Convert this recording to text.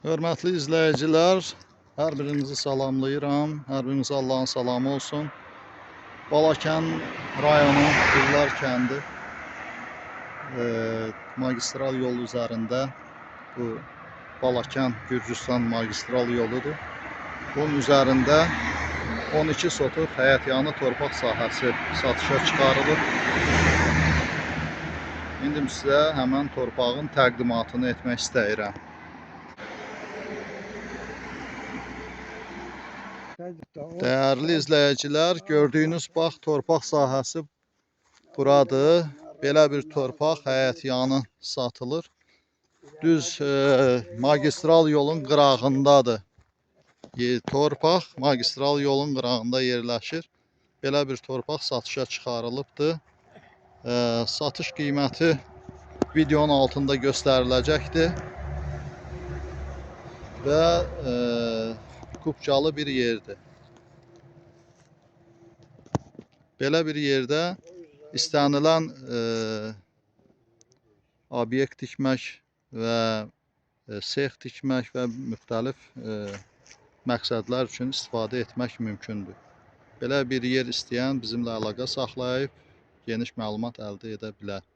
Hörmətli izləyicilər, hər birinizi salamlayıram. Hər birinizə Allahın salamı olsun. Balakən rayonu Qullar kəndi magistral yol üzərində, bu Balakən Gürcüstan magistral yoludur. Bunun üzərində 12 sotluq həyətyanı torpaq sahəsi satışa çıxarılıb. İndi sizə həmən torpağın təqdimatını etmək istəyirəm. Değerli izləyicilər, gördüyünüz bax torpaq sahəsi buradır. Belə bir torpaq həyətyanı satılır. Düz magistral yolun qırağındadır. Torpaq magistral yolun qırağında yerləşir. Belə bir torpaq satışa çıxarılıbdır. Satış qiyməti videonun altında göstəriləcəkdir. Və kupçalı bir yerdir. Belə bir yerdə istənilən obyekt tikmək və sex tikmək və müxtəlif məqsədlər üçün istifadə etmək mümkündür. Belə bir yer istəyən bizimlə əlaqə saxlayıb geniş məlumat əldə edə bilər.